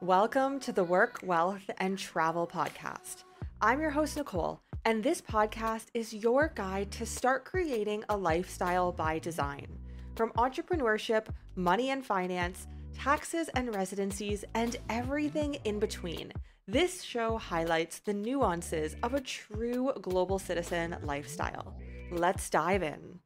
Welcome to the Work, Wealth, and Travel podcast. I'm your host, Nicole, and this podcast is your guide to start creating a lifestyle by design. From entrepreneurship, money and finance, taxes and residencies, and everything in between, this show highlights the nuances of a true global citizen lifestyle. Let's dive in.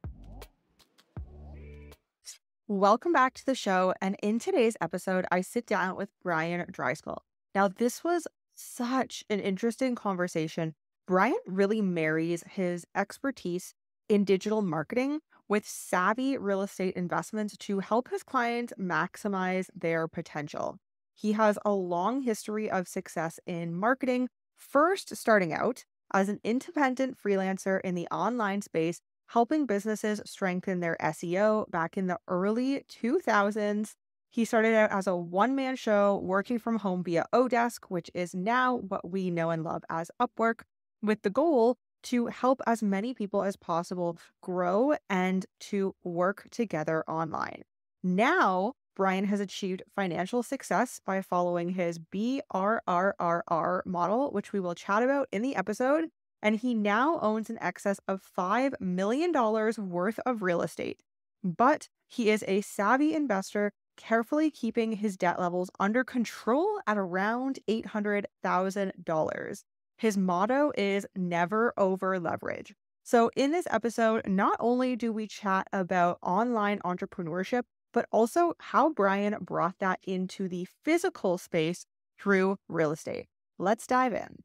Welcome back to the show, and in today's episode, I sit down with Bryan Driscoll. Now, this was such an interesting conversation. Bryan really marries his expertise in digital marketing with savvy real estate investments to help his clients maximize their potential. He has a long history of success in marketing, first starting out as an independent freelancer in the online space, helping businesses strengthen their SEO back in the early 2000s. He started out as a one-man show working from home via Odesk, which is now what we know and love as Upwork, with the goal to help as many people as possible grow and to work together online. Now, Bryan has achieved financial success by following his BRRRR model, which we will chat about in the episode. And he now owns in excess of $5 million worth of real estate. But he is a savvy investor, carefully keeping his debt levels under control at around $800,000. His motto is never over leverage. So in this episode, not only do we chat about online entrepreneurship, but also how Bryan brought that into the physical space through real estate. Let's dive in.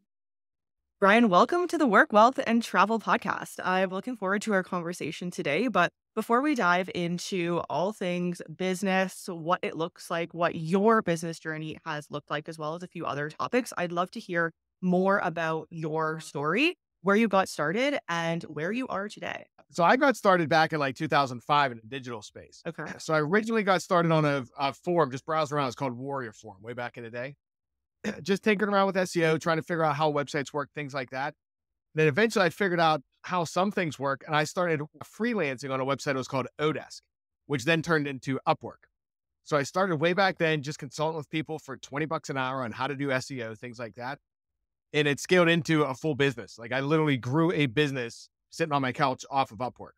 Bryan, welcome to the Work, Wealth, and Travel podcast. I'm looking forward to our conversation today. But before we dive into all things business, what it looks like, what your business journey has looked like, as well as a few other topics, I'd love to hear more about your story, where you got started, and where you are today. So I got started back in like 2005 in the digital space. Okay. So I originally got started on a forum, just browsing around. It's called Warrior Forum way back in the day. Just tinkering around with SEO, trying to figure out how websites work, things like that. Then eventually I figured out how some things work, and I started freelancing on a website that was called Odesk, which then turned into Upwork. So I started way back then just consulting with people for $20 an hour on how to do SEO, things like that. And it scaled into a full business. Like I literally grew a business sitting on my couch off of Upwork.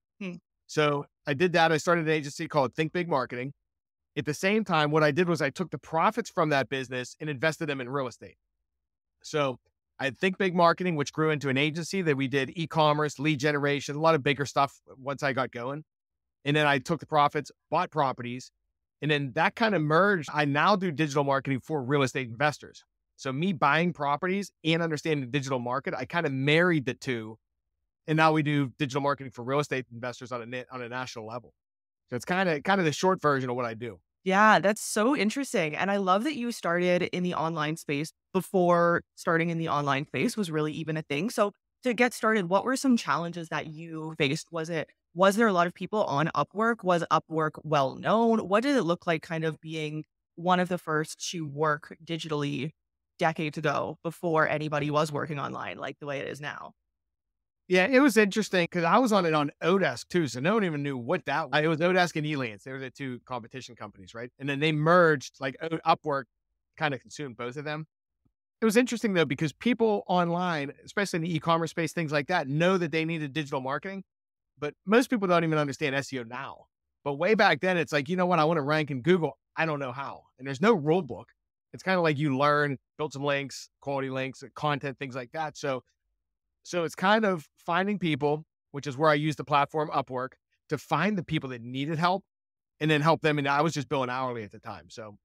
So I did that. I started an agency called Think Big Marketing. At the same time, what I did was I took the profits from that business and invested them in real estate. So I had Think Big Marketing, which grew into an agency that we did e-commerce, lead generation, a lot of bigger stuff once I got going. And then I took the profits, bought properties, and then that kind of merged. I now do digital marketing for real estate investors. So me buying properties and understanding the digital market, I kind of married the two. And now we do digital marketing for real estate investors on a national level. So it's kind of the short version of what I do. Yeah, that's so interesting. And I love that you started in the online space before starting in the online space was really even a thing. So to get started, what were some challenges that you faced? Was there a lot of people on Upwork? Was Upwork well known? What did it look like kind of being one of the first to work digitally decades ago before anybody was working online like the way it is now? Yeah, it was interesting because I was on it on Odesk too. So no one even knew what that was. It was Odesk and Elance. They were the two competition companies, right? And then they merged, like Upwork kind of consumed both of them. It was interesting though, because people online, especially in the e-commerce space, things like that, know that they needed digital marketing, but most people don't even understand SEO now. But way back then, it's like, you know what? I want to rank in Google. I don't know how. And there's no rule book. It's kind of like you learn, build some links, quality links, content, things like that. So it's kind of finding people, which is where I use the platform Upwork to find the people that needed help and then help them. And I was just billing hourly at the time. So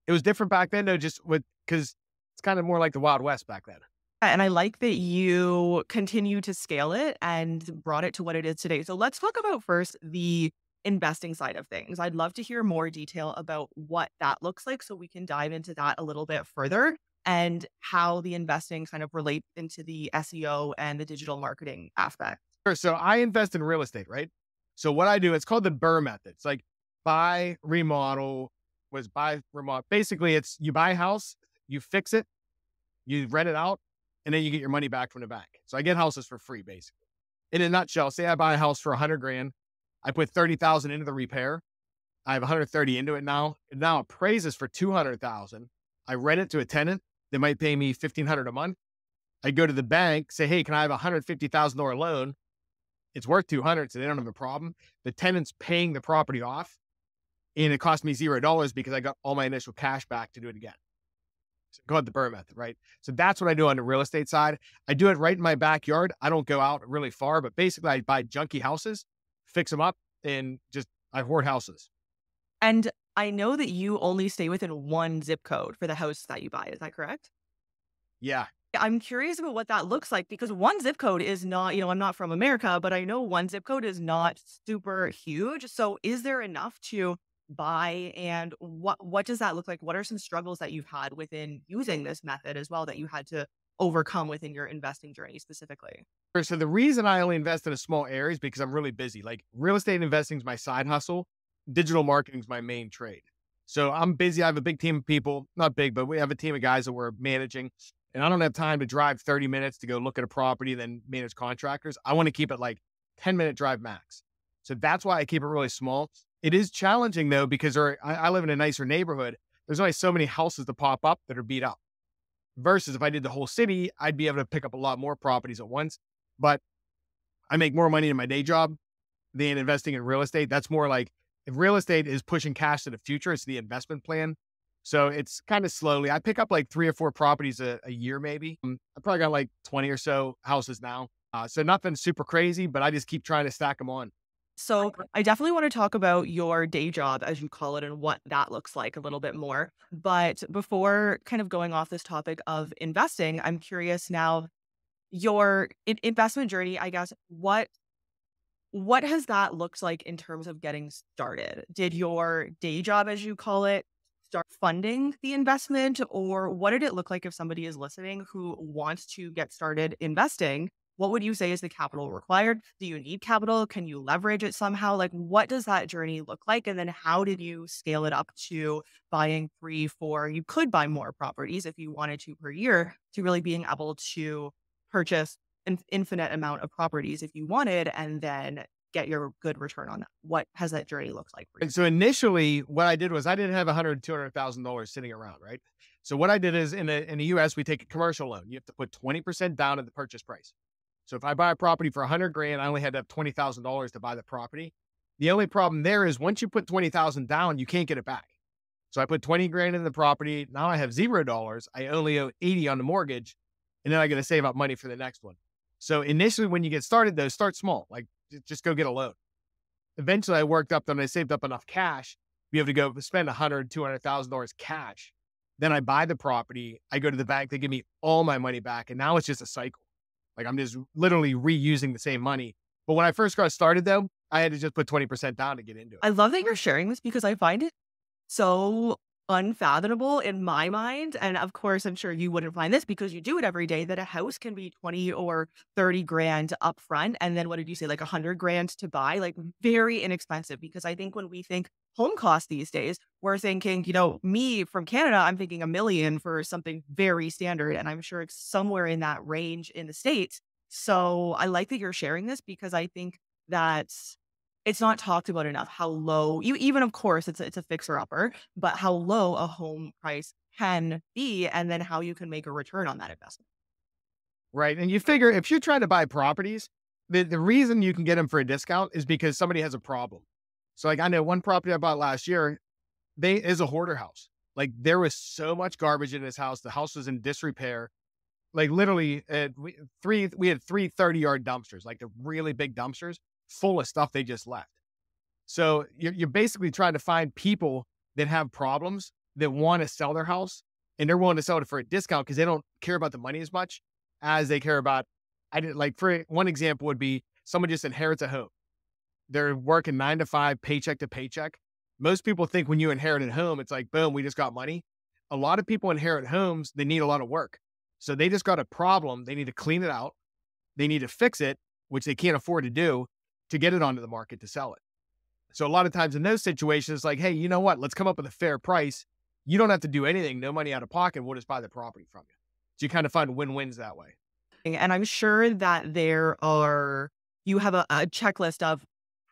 it was different back then though, because it's kind of more like the Wild West back then. And I like that you continue to scale it and brought it to what it is today. So let's talk about first the investing side of things. I'd love to hear more detail about what that looks like so we can dive into that a little bit further and how the investing kind of relates into the SEO and the digital marketing aspect. Sure. So I invest in real estate, right? So what I do, it's called the BRRRR method. It's like buy, remodel, Basically, it's you buy a house, you fix it, you rent it out, and then you get your money back from the bank. So I get houses for free, basically. In a nutshell, say I buy a house for $100,000. I put 30,000 into the repair. I have 130 into it now. It now appraises for 200,000. I rent it to a tenant. They might pay me $1,500 a month. I go to the bank, say, hey, can I have a $150,000 loan? It's worth 200, so they don't have a problem. The tenant's paying the property off, and it cost me $0 because I got all my initial cash back to do it again. So call it the BRRRR method, right? So that's what I do on the real estate side. I do it right in my backyard. I don't go out really far, but basically I buy junky houses, fix them up, and just I hoard houses. And I know that you only stay within one zip code for the house that you buy. Is that correct? Yeah. I'm curious about what that looks like because one zip code is not, I'm not from America, but I know one zip code is not super huge. So is there enough to buy and what does that look like? What are some struggles that you've had within using this method as well that you had to overcome within your investing journey specifically? So the reason I only invest in a small area is because I'm really busy. Like real estate investing is my side hustle. Digital marketing is my main trade. So I'm busy. I have a big team of people, not big, but we have a team of guys that we're managing. And I don't have time to drive 30 minutes to go look at a property, then manage contractors. I want to keep it like 10-minute drive max. So that's why I keep it really small. It is challenging though, because I live in a nicer neighborhood. There's only so many houses to pop up that are beat up. Versus if I did the whole city, I'd be able to pick up a lot more properties at once. But I make more money in my day job than investing in real estate. That's more like if real estate is pushing cash to the future, it's the investment plan. So it's kind of slowly. I pick up like 3 or 4 properties a year, maybe. I probably got like 20 or so houses now. So nothing super crazy, but I just keep trying to stack them on. So I definitely want to talk about your day job, as you call it, and what that looks like a little bit more. But before kind of going off this topic of investing, I'm curious now, your investment journey, I guess, what has that looked like in terms of getting started? Did your day job, as you call it, start funding the investment? Or what did it look like if somebody is listening who wants to get started investing? What would you say is the capital required? Do you need capital? Can you leverage it somehow? Like, what does that journey look like? And then how did you scale it up to buying 3, 4? You could buy more properties if you wanted to per year to really being able to purchase an infinite amount of properties if you wanted, and then get your good return on that. What has that journey looked like for you? And so initially, what I did was I didn't have $200,000 sitting around, right? So what I did is in the US, we take a commercial loan. You have to put 20% down at the purchase price. So if I buy a property for 100 grand, I only had to have $20,000 to buy the property. The only problem there is once you put 20,000 down, you can't get it back. So I put 20 grand in the property. Now I have $0. I only owe 80 on the mortgage, and then I got to save up money for the next one. So initially, when you get started, though, start small. Like just go get a loan. Eventually, I worked up and I saved up enough cash to be able to go spend $200,000 cash. Then I buy the property. I go to the bank. They give me all my money back, and now it's just a cycle. Like I'm just literally reusing the same money. But when I first got started, though, I had to just put 20% down to get into it. I love that you're sharing this because I find it so unfathomable in my mind. And of course, I'm sure you wouldn't find this because you do it every day, that a house can be 20 or 30 grand upfront. And then what did you say, like 100 grand to buy? Like very inexpensive. Because I think when we think home costs these days, we're thinking, me from Canada, I'm thinking 1 million for something very standard. And I'm sure it's somewhere in that range in the States. So I like that you're sharing this because I think that it's not talked about enough how low you even of course it's a fixer upper, but how low a home price can be and then how you can make a return on that investment. Right. And you figure if you're trying to buy properties, the reason you can get them for a discount is because somebody has a problem. So like I know one property I bought last year, they is a hoarder house. Like there was so much garbage in this house. The house was in disrepair. Like literally we had 3 30-yard dumpsters, like the really big dumpsters full of stuff they just left. So you're basically trying to find people that have problems that want to sell their house and they're willing to sell it for a discount because they don't care about the money as much as they care about. I did like for one example would be someone just inherits a home. They're working 9 to 5, paycheck to paycheck. Most people think when you inherit a home, it's like, boom, we just got money. A lot of people inherit homes. They need a lot of work. So they just got a problem. They need to clean it out. They need to fix it, which they can't afford to do to get it onto the market to sell it. So a lot of times in those situations, like, hey, you know what? Let's come up with a fair price. You don't have to do anything, no money out of pocket. We'll just buy the property from you. So you kind of find win-wins that way. And I'm sure that you have a checklist of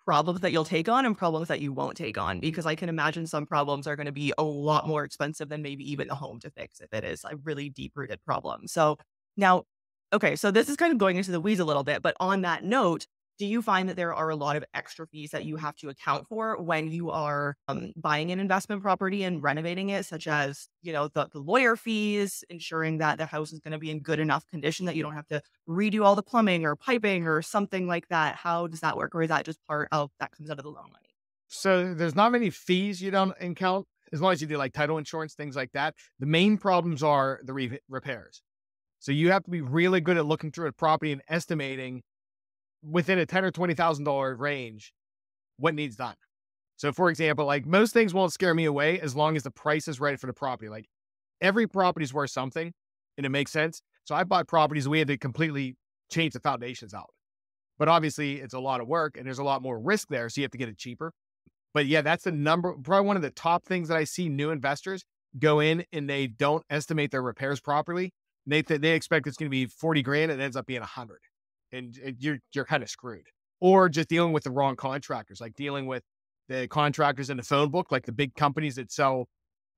problems that you'll take on and problems that you won't take on, because I can imagine some problems are going to be a lot more expensive than maybe even the home to fix if it is a really deep rooted problem. So now, okay, so this is kind of going into the weeds a little bit, but on that note, do you find that there are a lot of extra fees that you have to account for when you are buying an investment property and renovating it, such as, the lawyer fees, ensuring that the house is going to be in good enough condition that you don't have to redo all the plumbing or piping or something like that? How does that work? Or is that just part of that comes out of the loan money? So there's not many fees you don't encounter as long as you do like title insurance, things like that. The main problems are the repairs. So you have to be really good at looking through a property and estimating within a ten or $20,000 range what needs done. So, for example, like most things won't scare me away as long as the price is right for the property. Like every property is worth something, and it makes sense. So I bought properties we had to completely change the foundations out. But obviously, it's a lot of work and there's a lot more risk there, so you have to get it cheaper. But yeah, that's the number, probably one of the top things that I see new investors go in and they don't estimate their repairs properly. They expect it's going to be 40 grand and it ends up being 100, and you're kind of screwed. Or just dealing with the wrong contractors, like dealing with the contractors in the phone book, like the big companies that sell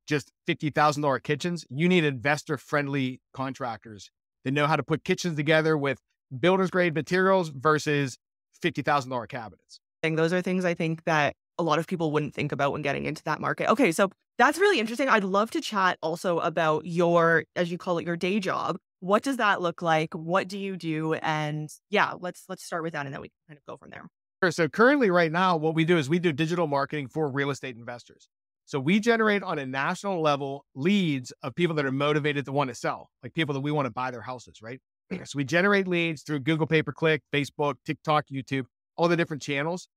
just $50,000 kitchens. You need investor friendly contractors that know how to put kitchens together with builder's grade materials versus $50,000 cabinets. And those are things I think that a lot of people wouldn't think about when getting into that market. Okay, so that's really interesting. I'd love to chat also about your, as you call it, your day job. What does that look like? What do you do? And yeah, let's start with that and then we can kind of go from there. Sure. So currently right now, what we do is we do digital marketing for real estate investors. So we generate on a national level leads of people that are motivated to want to sell, like people that we want to buy their houses, right? So we generate leads through Google pay-per-click, Facebook, TikTok, YouTube, all the different channels,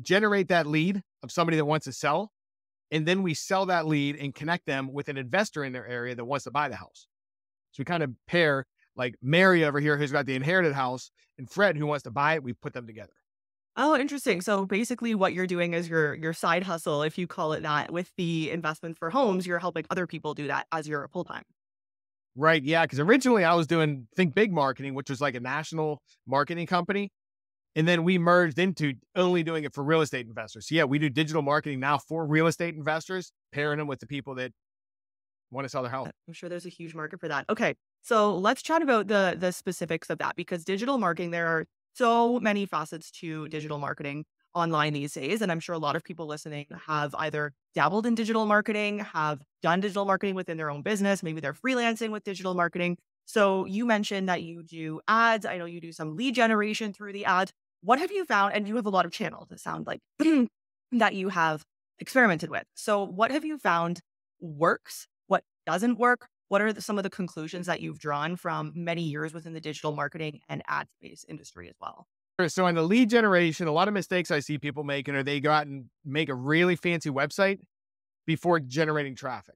generate that lead of somebody that wants to sell. And then we sell that lead and connect them with an investor in their area that wants to buy the house. So we kind of pair like Mary over here, who's got the inherited house, and Fred, who wants to buy it. We put them together. Oh, interesting. So basically what you're doing is your side hustle, if you call it that, with the investment for homes, you're helping other people do that as your full time. Right. Yeah. Because originally I was doing Think Big Marketing, which was like a national marketing company. And then we merged into only doing it for real estate investors. So yeah, we do digital marketing now for real estate investors, pairing them with the people that want to sell their house. I'm sure there's a huge market for that. Okay. So let's chat about the specifics of that, because digital marketing, there are so many facets to digital marketing online these days. And I'm sure a lot of people listening have either dabbled in digital marketing, have done digital marketing within their own business. Maybe they're freelancing with digital marketing. So you mentioned that you do ads. I know you do some lead generation through the ads. What have you found? And you have a lot of channels, it sounds like, that you have experimented with. So what have you found works? What doesn't work? What are some of the conclusions that you've drawn from many years within the digital marketing and ad space industry as well? Sure. So in the lead generation, a lot of mistakes I see people making are they go out and make a really fancy website before generating traffic.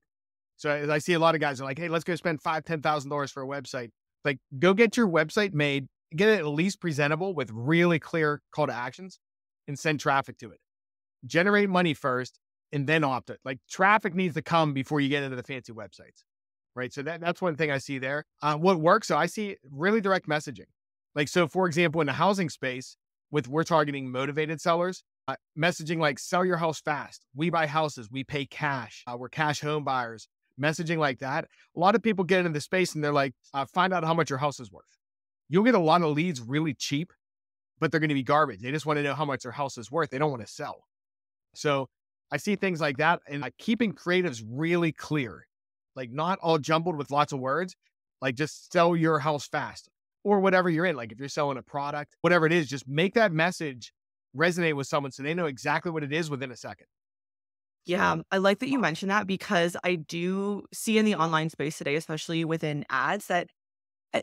So I see a lot of guys are like, hey, let's go spend $5,000-$10,000 for a website. Like, go get your website made, get it at least presentable with really clear call to actions, and send traffic to it. Generate money first, and then opt it. Like, traffic needs to come before you get into the fancy websites, right? So that's one thing I see there. What works? So I see really direct messaging. Like, so for example, in the housing space, we're targeting motivated sellers. Messaging like sell your house fast. We buy houses. We pay cash. We're cash home buyers. Messaging like that. A lot of people get into the space and they're like, find out how much your house is worth. You'll get a lot of leads really cheap, but they're going to be garbage. They just want to know how much their house is worth. They don't want to sell. So I see things like that, and keeping creatives really clear, like not all jumbled with lots of words, like just sell your house fast or whatever you're in. Like if you're selling a product, whatever it is, just make that message resonate with someone so they know exactly what it is within a second. Yeah, I like that you mentioned that, because I do see in the online space today, especially within ads, that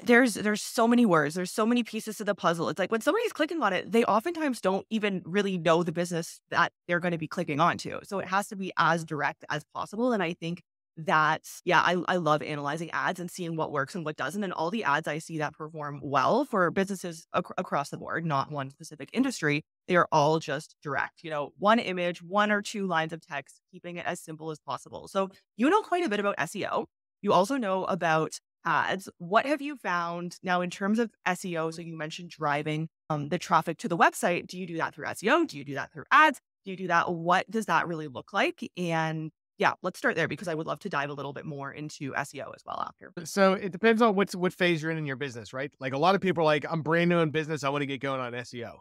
there's so many words, there's so many pieces to the puzzle. It's like when somebody's clicking on it, they oftentimes don't even really know the business that they're going to be clicking onto. So it has to be as direct as possible. And I think that, yeah, I love analyzing ads and seeing what works and what doesn't. And all the ads I see that perform well for businesses across the board, not one specific industry, they are all just direct, one image, one or two lines of text, keeping it as simple as possible. So you know quite a bit about SEO. You also know about ads. What have you found now in terms of SEO? So you mentioned driving the traffic to the website, do you do that through SEO? Do you do that through ads? Do you do that? What does that really look like? And yeah, let's start there because I would love to dive a little bit more into SEO as well after. So it depends on what phase you're in your business, right? Like a lot of people are like, I'm brand new in business. I want to get going on SEO.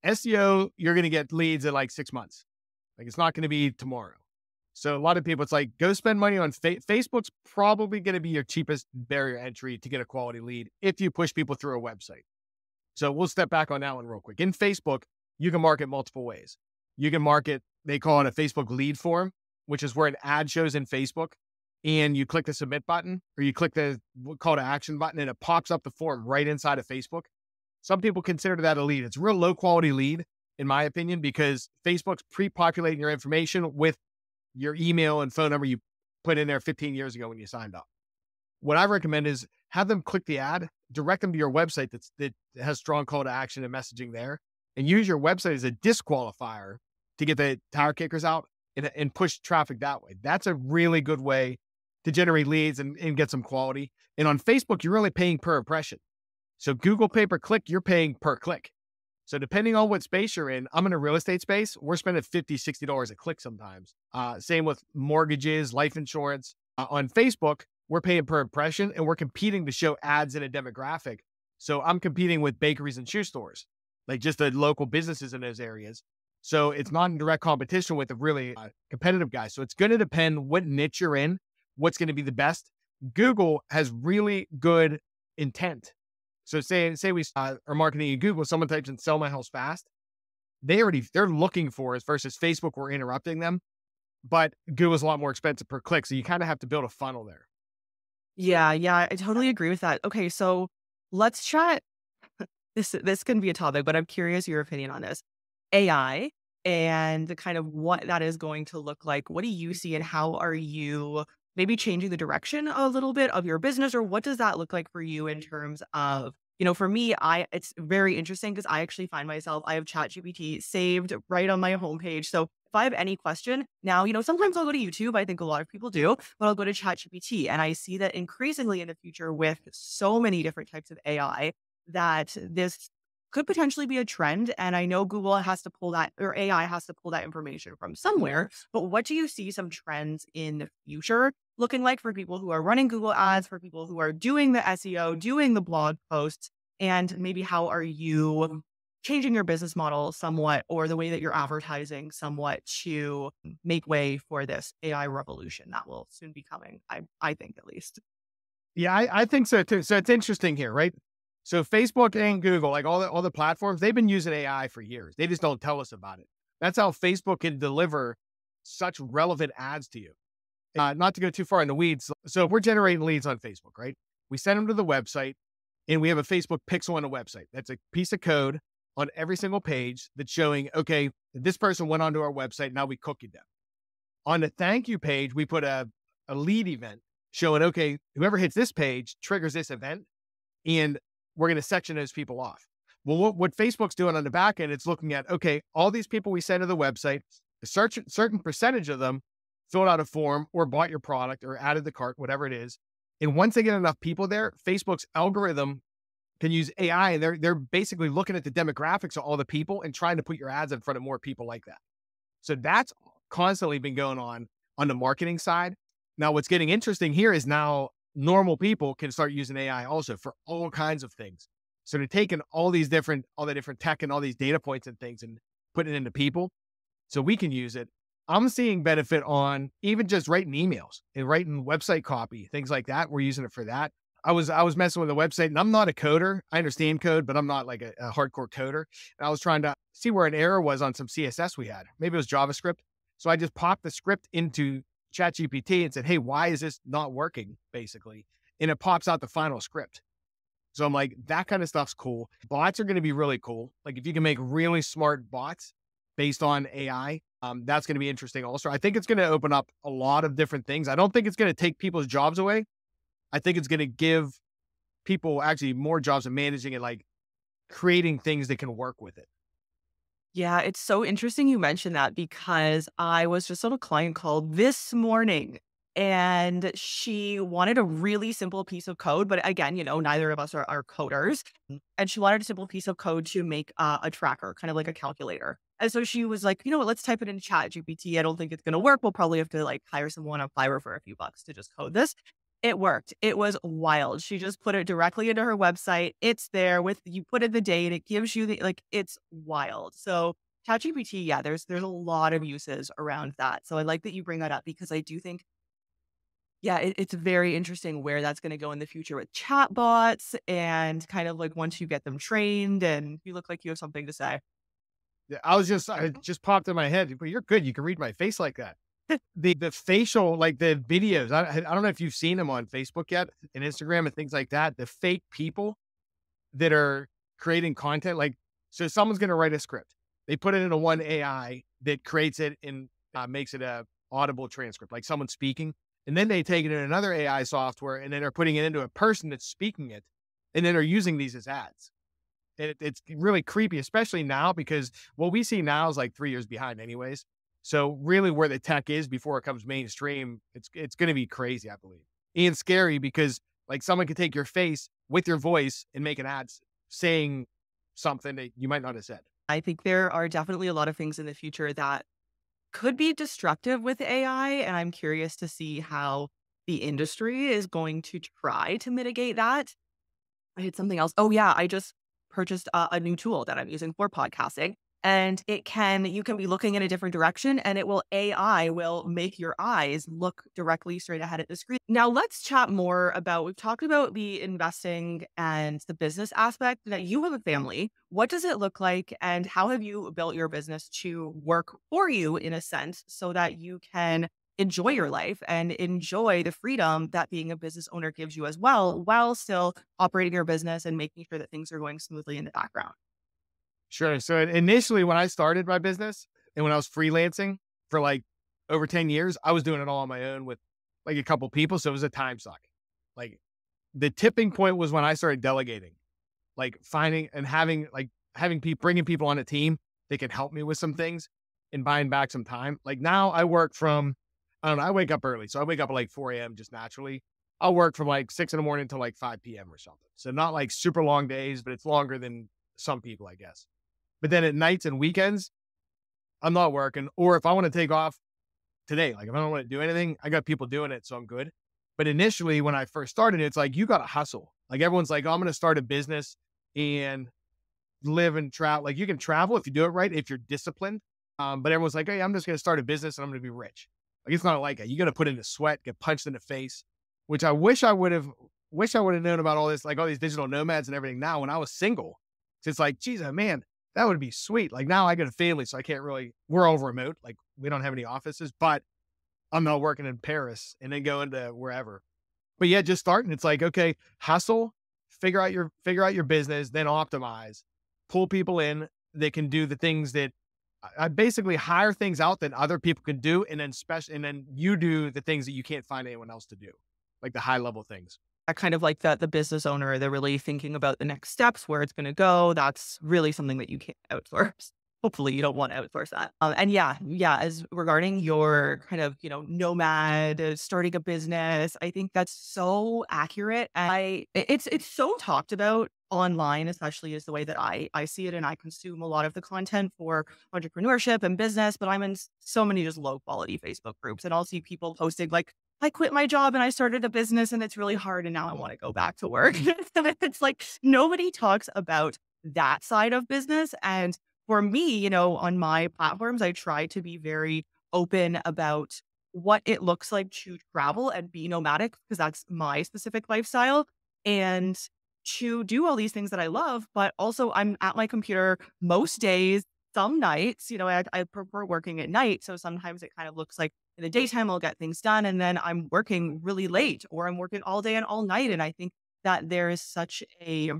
SEO, you're going to get leads in like 6 months. Like it's not going to be tomorrow. So a lot of people, it's like, go spend money on Facebook's probably going to be your cheapest barrier entry to get a quality lead if you push people through a website. So we'll step back on that one real quick. In Facebook, you can market multiple ways. You can market, they call it a Facebook lead form, which is where an ad shows in Facebook and you click the submit button or you click the call to action button and it pops up the form right inside of Facebook. Some people consider that a lead. It's a real low quality lead, in my opinion, because Facebook's pre-populating your information with your email and phone number you put in there 15 years ago when you signed up. What I recommend is have them click the ad, direct them to your website that has strong call to action and messaging there, and use your website as a disqualifier to get the tire kickers out and push traffic that way. That's a really good way to generate leads and get some quality. And on Facebook, you're really paying per impression. So Google pay-per-click, you're paying per click. So depending on what space you're in, I'm in a real estate space. We're spending $50, $60 a click sometimes. Same with mortgages, life insurance. On Facebook, we're paying per impression and we're competing to show ads in a demographic. So I'm competing with bakeries and shoe stores, like just the local businesses in those areas. So it's not in direct competition with a really competitive guy. So it's going to depend what niche you're in, what's going to be the best. Google has really good intent. So say we are marketing in Google, someone types in sell my house fast. They're looking for us versus Facebook, we're interrupting them. But Google's a lot more expensive per click. So you kind of have to build a funnel there. Yeah, yeah, I totally agree with that. Okay, so let's chat. This can be a topic, but I'm curious your opinion on this. AI and the kind of what that is going to look like. What do you see and how are you maybe changing the direction a little bit of your business, or what does that look like for you in terms of, for me, it's very interesting because I actually find myself, I have ChatGPT saved right on my homepage. So if I have any question now, sometimes I'll go to YouTube. I think a lot of people do, but I'll go to ChatGPT and I see that increasingly in the future with so many different types of AI that this could potentially be a trend. And I know Google has to pull that or AI has to pull that information from somewhere. But what do you see some trends in the future looking like for people who are running Google ads, for people who are doing the SEO, doing the blog posts, and maybe how are you changing your business model somewhat or the way that you're advertising somewhat to make way for this AI revolution that will soon be coming, I think at least. Yeah, I think so too. So it's interesting here, right? So Facebook and Google, like all the platforms, they've been using AI for years. They just don't tell us about it. That's how Facebook can deliver such relevant ads to you. Not to go too far in the weeds. So if we're generating leads on Facebook, right? We send them to the website and we have a Facebook pixel on the website. That's a piece of code on every single page that's showing, okay, this person went onto our website. Now we cookied them. On the thank you page, we put a lead event showing, okay, whoever hits this page triggers this event. And we're going to section those people off. Well, what Facebook's doing on the back end, it's looking at, okay, all these people we send to the website, a certain percentage of them filled out a form or bought your product or added the cart, whatever it is. And once they get enough people there, Facebook's algorithm can use AI and they're basically looking at the demographics of all the people and trying to put your ads in front of more people like that. So that's constantly been going on the marketing side. Now, what's getting interesting here is now normal people can start using AI also for all kinds of things. So they're taking all the different tech and all these data points and things and putting it into people so we can use it. I'm seeing benefit on even just writing emails and writing website copy, things like that. We're using it for that. I was messing with a website and I'm not a coder. I understand code, but I'm not like a hardcore coder. And I was trying to see where an error was on some CSS we had. Maybe it was JavaScript. So I just popped the script into ChatGPT and said, hey, why is this not working, basically? And it pops out the final script. So I'm like, that kind of stuff's cool. Bots are going to be really cool. Like if you can make really smart bots based on AI, that's going to be interesting also. I think it's going to open up a lot of different things. I don't think it's going to take people's jobs away. I think it's going to give people actually more jobs in managing and like creating things that can work with it. Yeah, it's so interesting you mentioned that because I was just on a client call this morning And she wanted a really simple piece of code. But again, neither of us are coders. And she wanted a simple piece of code to make a tracker, kind of like a calculator. And so she was like, you know what, let's type it in chat GPT. I don't think it's going to work. We'll probably have to like hire someone on Fiverr for a few bucks to just code this. It worked. It was wild. She just put it directly into her website. It's there with, you put in the date. It gives you like, it's wild. So ChatGPT, yeah, there's a lot of uses around that. So I like that you bring that up because I do think, yeah, it's very interesting where that's going to go in the future with chatbots and kind of like once you get them trained, and you look like you have something to say. Yeah, it just popped in my head. But you're good. You can read my face like that. The facial, like the videos. I don't know if you've seen them on Facebook yet and Instagram and things like that. The fake people that are creating content, like so someone's going to write a script. They put it into one AI that creates it and makes it a audible transcript, like someone speaking. And then they take it in another AI software and then they're putting it into a person that's speaking it. And then they're using these as ads. It's really creepy, especially now because what we see now is like 3 years behind anyways. So really where the tech is before it comes mainstream, it's going to be crazy, I believe. And scary because like someone could take your face with your voice and make an ad saying something that you might not have said. I think there are definitely a lot of things in the future that could be destructive with AI, and I'm curious to see how the industry is going to try to mitigate that. I had something else. Oh, yeah. I just purchased a new tool that I'm using for podcasting. And you can be looking in a different direction and AI will make your eyes look directly straight ahead at the screen. Now, let's chat more about, we've talked about the investing and the business aspect. That you have a family. What does it look like? And how have you built your business to work for you in a sense so that you can enjoy your life and enjoy the freedom that being a business owner gives you as well, while still operating your business and making sure that things are going smoothly in the background? Sure. So initially when I started my business and when I was freelancing for like over 10 years, I was doing it all on my own with like a couple people. So it was a time suck. Like the tipping point was when I started delegating, like finding and having people, bringing people on a team that can help me with some things and buying back some time. Like now I work from, I don't know, I wake up early. So I wake up at like 4 a.m. just naturally. I'll work from like 6 in the morning till like 5 p.m. or something. So not like super long days, but it's longer than some people, I guess. But then at nights and weekends, I'm not working. Or if I want to take off today, like if I don't want to do anything, I got people doing it. So I'm good. But initially, when I first started, it's like, you got to hustle. Like everyone's like, oh, I'm going to start a business and live and travel. Like you can travel if you do it right, if you're disciplined. But everyone's like, hey, I'm just going to start a business and I'm going to be rich. Like it's not like that. You got to put in the sweat, get punched in the face, which I wish I would have known about all this, like all these digital nomads and everything now when I was single. So it's like, geez, man, that would be sweet. Like now I got a family, so I can't really, we're all remote. Like we don't have any offices, but I'm not working in Paris and then going to wherever. But yeah, just starting. It's like, okay, hustle, figure out your business, then optimize, pull people in that can do the things that I basically hire things out that other people can do. And then you do the things that you can't find anyone else to do, like the high level things. Kind of like the business owner, they're really thinking about the next steps, where it's going to go. That's really something that you can't outsource. Hopefully, you don't want to outsource that. And yeah, as regarding your kind of nomad starting a business, I think that's so accurate. It's so talked about online, especially is the way that I see it, and I consume a lot of the content for entrepreneurship and business. But I'm in so many just low quality Facebook groups, and I'll see people posting like, I quit my job and I started a business and it's really hard and now I want to go back to work. It's like nobody talks about that side of business. And for me, on my platforms, I try to be very open about what it looks like to travel and be nomadic because that's my specific lifestyle, and to do all these things that I love. But also, I'm at my computer most days. Some nights, I prefer working at night. So sometimes it kind of looks like in the daytime, I'll get things done. And then I'm working really late or I'm working all day and all night. And I think that there is such I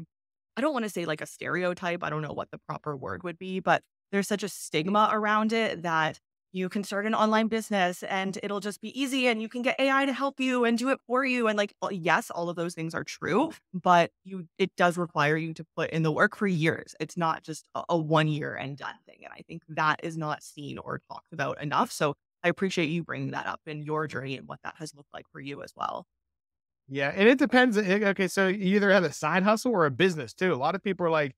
don't want to say like a stereotype. I don't know what the proper word would be, but there's such a stigma around it that you can start an online business and it'll just be easy and you can get AI to help you and do it for you. And like, yes, all of those things are true, but it does require you to put in the work for years. It's not just a 1 year and done thing. And I think that is not seen or talked about enough. So I appreciate you bringing that up in your journey and what that has looked like for you as well. Yeah, and it depends. Okay, so you either have a side hustle or a business too. A lot of people are like,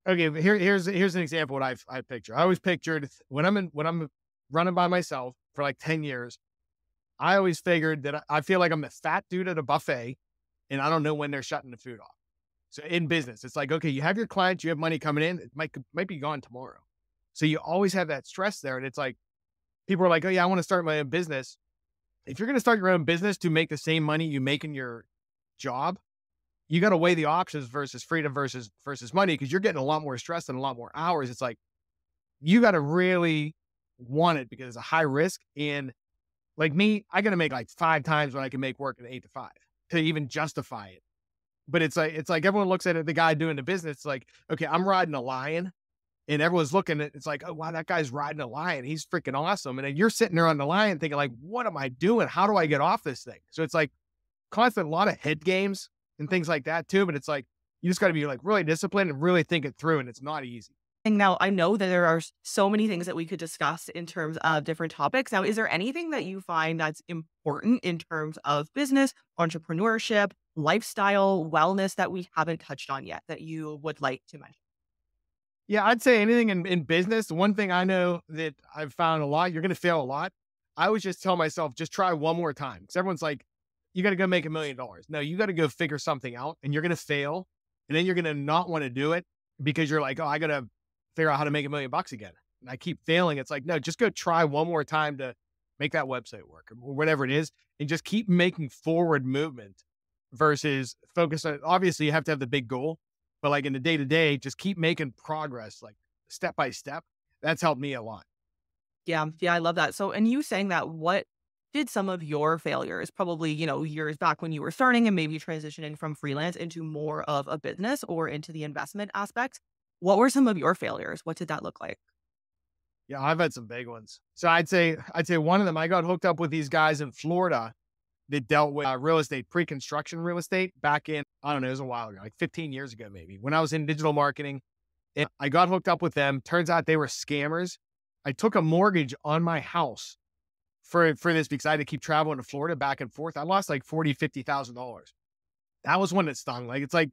okay, here's an example of what I picture. I always pictured when I'm running by myself for like 10 years, I always figured that I feel like I'm the fat dude at a buffet and I don't know when they're shutting the food off. So in business, it's like, okay, you have your clients, you have money coming in, it might be gone tomorrow. So you always have that stress there. And it's like people are like, oh yeah, I want to start my own business. If you're going to start your own business to make the same money you make in your job, you got to weigh the options versus freedom versus money, because you're getting a lot more stress and a lot more hours. It's like you got to really want it because it's a high risk. And like me, I got to make like 5 times what I can make working 8 to 5 to even justify it. But it's like everyone looks at it, the guy doing the business, it's like, okay, I'm riding a lion. And everyone's looking at it's like, oh wow, that guy's riding a lion. He's freaking awesome. And then you're sitting there on the lion thinking, like, what am I doing? How do I get off this thing? So it's like constant a lot of head games and things like that too. But it's like you just got to be like really disciplined and really think it through. And it's not easy. And now I know that there are so many things that we could discuss in terms of different topics. Now, is there anything that you find that's important in terms of business, entrepreneurship, lifestyle, wellness that we haven't touched on yet that you would like to mention? Yeah, I'd say anything in business. The one thing I know that I've found a lot, you're going to fail a lot. I always just tell myself, just try one more time. Because everyone's like, you got to go make $1 million. No, you got to go figure something out and you're going to fail. And then you're going to not want to do it because you're like, oh, I got to figure out how to make $1 million again. And I keep failing. It's like, no, just go try one more time to make that website work or whatever it is. And just keep making forward movement versus focus on, obviously you have to have the big goal, but like in the day to day, just keep making progress, like step by step. That's helped me a lot. Yeah, yeah, I love that. So, and you saying that, what did some of your failures, probably, years back when you were starting and maybe transitioning from freelance into more of a business or into the investment aspect? What were some of your failures? What did that look like? Yeah, I've had some big ones. So I'd say one of them, I got hooked up with these guys in Florida that dealt with real estate, pre-construction real estate back in, I don't know, it was a while ago, like 15 years ago, maybe when I was in digital marketing. And I got hooked up with them. Turns out they were scammers. I took a mortgage on my house for this because I had to keep traveling to Florida back and forth. I lost like $40,000, $50,000. That was one that stung. Like, it's like,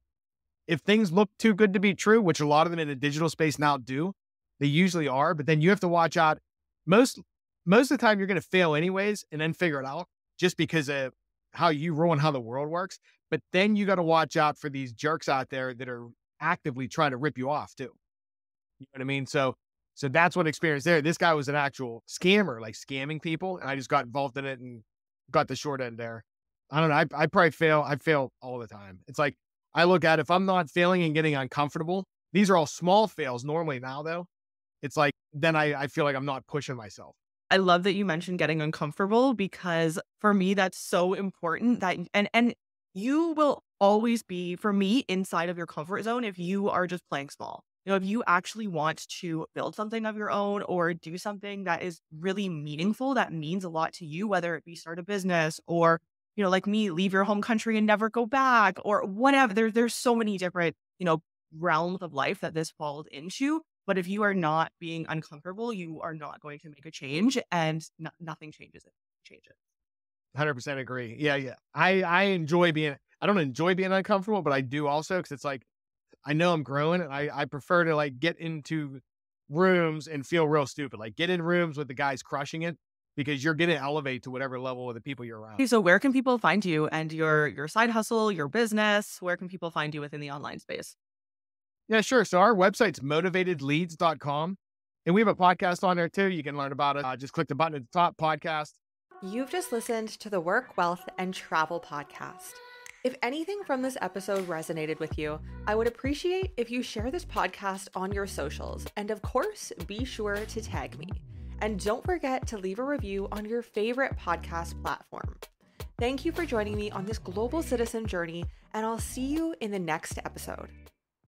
if things look too good to be true, which a lot of them in the digital space now do, they usually are, but then you have to watch out. Most, most of the time you're going to fail anyways and then figure it out just because of how you roll and how the world works. But then you got to watch out for these jerks out there that are actively trying to rip you off too. You know what I mean? So that's what experience there. This guy was an actual scammer, like scamming people. And I just got involved in it and got the short end there. I don't know. I probably fail. I fail all the time. It's like, I look at if I'm not failing and getting uncomfortable, these are all small fails normally now though. It's like, then I feel like I'm not pushing myself. I love that you mentioned getting uncomfortable because for me, that's so important that, and you will always be, for me, inside of your comfort zone if you are just playing small. If you actually want to build something of your own or do something that is really meaningful, that means a lot to you, whether it be start a business or, like me, leave your home country and never go back or whatever. There's so many different, realms of life that this falls into. But if you are not being uncomfortable, you are not going to make a change, and nothing changes it. Change it. 100% agree. Yeah. Yeah. I enjoy being, I don't enjoy being uncomfortable, but I do also, cause it's like, I know I'm growing and I prefer to like get into rooms and feel real stupid. Like get in rooms with the guys crushing it because you're going to elevate to whatever level of the people you're around. Okay, so where can people find you and your side hustle, your business? Where can people find you within the online space? Yeah, sure. So our website's motivatedleads.com. And we have a podcast on there too. You can learn about it. Just click the button at the top, podcast. You've just listened to the Work, Wealth, and Travel podcast. If anything from this episode resonated with you, I would appreciate if you share this podcast on your socials. And of course, be sure to tag me. And don't forget to leave a review on your favorite podcast platform. Thank you for joining me on this global citizen journey, and I'll see you in the next episode.